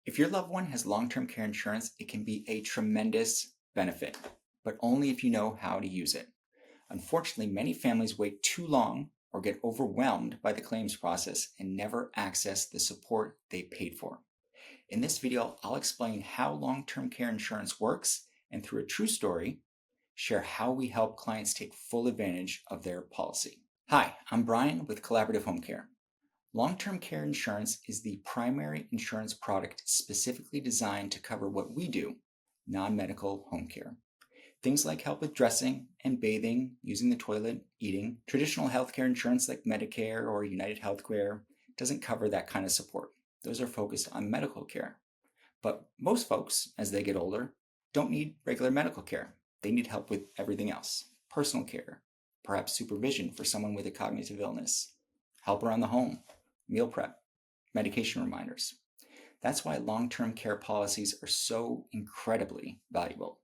If your loved one has long-term care insurance, it can be a tremendous benefit, but only if you know how to use it. Unfortunately, many families wait too long or get overwhelmed by the claims process and never access the support they paid for. In this video, I'll explain how long-term care insurance works and through a true story, share how we help clients take full advantage of their policy. Hi, I'm Brian with Collaborative Home Care. Long-term care insurance is the primary insurance product specifically designed to cover what we do, non-medical home care. Things like help with dressing and bathing, using the toilet, eating. Traditional healthcare insurance like Medicare or United Healthcare doesn't cover that kind of support. Those are focused on medical care. But most folks, as they get older, don't need regular medical care. They need help with everything else. Personal care, perhaps supervision for someone with a cognitive illness, help around the home, meal prep, medication reminders. That's why long-term care policies are so incredibly valuable.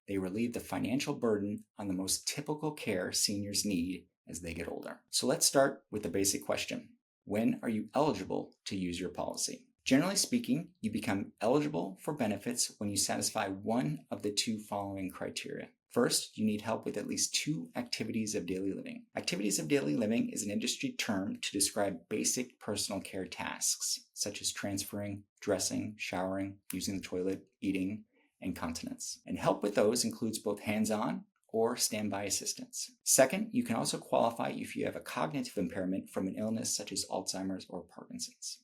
They relieve the financial burden on the most typical care seniors need as they get older. So let's start with the basic question. When are you eligible to use your policy? Generally speaking, you become eligible for benefits when you satisfy one of the two following criteria. First, you need help with at least 2 activities of daily living. Activities of daily living is an industry term to describe basic personal care tasks, such as transferring, dressing, showering, using the toilet, eating, and continence. And help with those includes both hands-on or standby assistance. Second, you can also qualify if you have a cognitive impairment from an illness such as Alzheimer's or Parkinson's.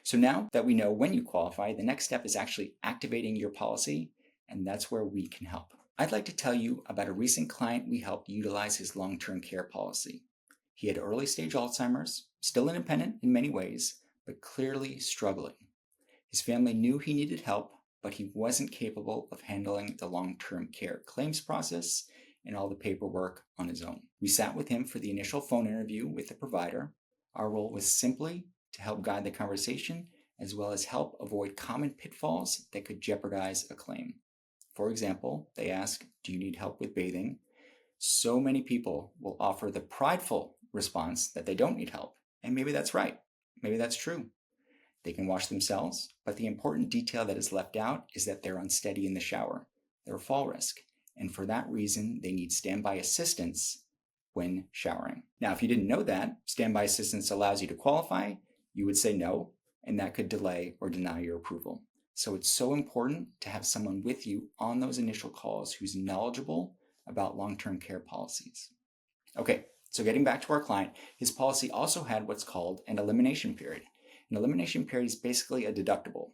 So now that we know when you qualify, the next step is actually activating your policy, and that's where we can help. I'd like to tell you about a recent client we helped utilize his long-term care policy. He had early-stage Alzheimer's, still independent in many ways, but clearly struggling. His family knew he needed help, but he wasn't capable of handling the long-term care claims process and all the paperwork on his own. We sat with him for the initial phone interview with the provider. Our role was simply to help guide the conversation, as well as help avoid common pitfalls that could jeopardize a claim. For example, they ask, do you need help with bathing? So many people will offer the prideful response that they don't need help. And maybe that's right. Maybe that's true. They can wash themselves, but the important detail that is left out is that they're unsteady in the shower. They're a fall risk. And for that reason, they need standby assistance when showering. Now, if you didn't know that, standby assistance allows you to qualify. You would say no, and that could delay or deny your approval. So it's so important to have someone with you on those initial calls who's knowledgeable about long-term care policies. Okay, so getting back to our client, his policy also had what's called an elimination period. An elimination period is basically a deductible,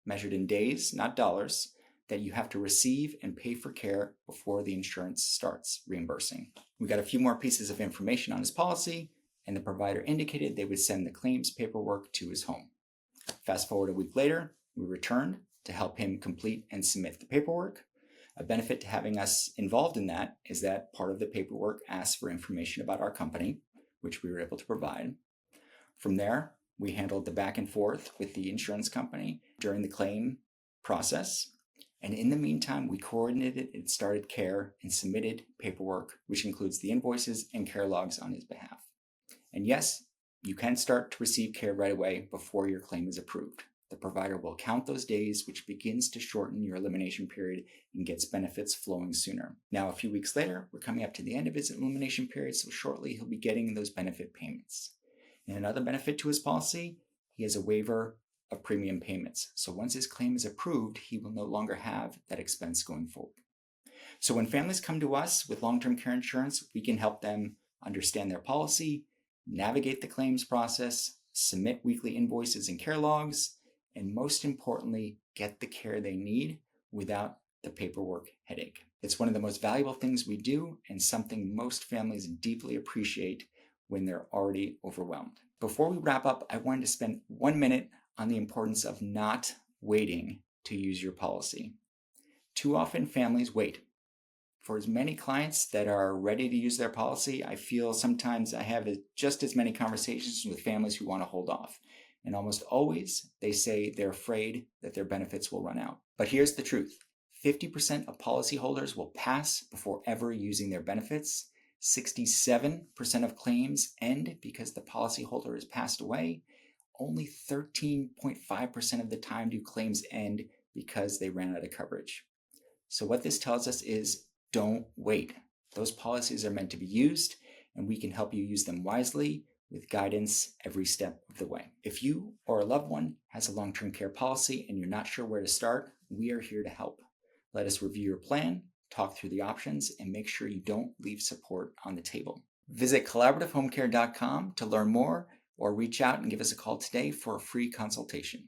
measured in days, not dollars, that you have to receive and pay for care before the insurance starts reimbursing. We got a few more pieces of information on his policy, and the provider indicated they would send the claims paperwork to his home. Fast forward a week later, we returned to help him complete and submit the paperwork. A benefit to having us involved in that is that part of the paperwork asks for information about our company, which we were able to provide. From there, we handled the back and forth with the insurance company during the claim process. And in the meantime, we coordinated and started care and submitted paperwork, which includes the invoices and care logs on his behalf. And yes, you can start to receive care right away before your claim is approved. The provider will count those days, which begins to shorten your elimination period and gets benefits flowing sooner. Now, a few weeks later, we're coming up to the end of his elimination period, so shortly he'll be getting those benefit payments. And another benefit to his policy, he has a waiver of premium payments. So once his claim is approved, he will no longer have that expense going forward. So when families come to us with long-term care insurance, we can help them understand their policy, navigate the claims process, submit weekly invoices and care logs, and most importantly, get the care they need without the paperwork headache. It's one of the most valuable things we do and something most families deeply appreciate when they're already overwhelmed. Before we wrap up, I wanted to spend 1 minute on the importance of not waiting to use your policy. Too often families wait. For as many clients that are ready to use their policy, I feel sometimes I have just as many conversations with families who want to hold off. And almost always, they say they're afraid that their benefits will run out. But here's the truth. 50% of policyholders will pass before ever using their benefits. 67% of claims end because the policyholder has passed away. only 13.5% of the time do claims end because they ran out of coverage. So what this tells us is don't wait. Those policies are meant to be used, and we can help you use them wisely with guidance every step of the way. If you or a loved one has a long-term care policy and you're not sure where to start, we are here to help. Let us review your plan, talk through the options, and make sure you don't leave support on the table. Visit collaborativehomecare.com to learn more or reach out and give us a call today for a free consultation.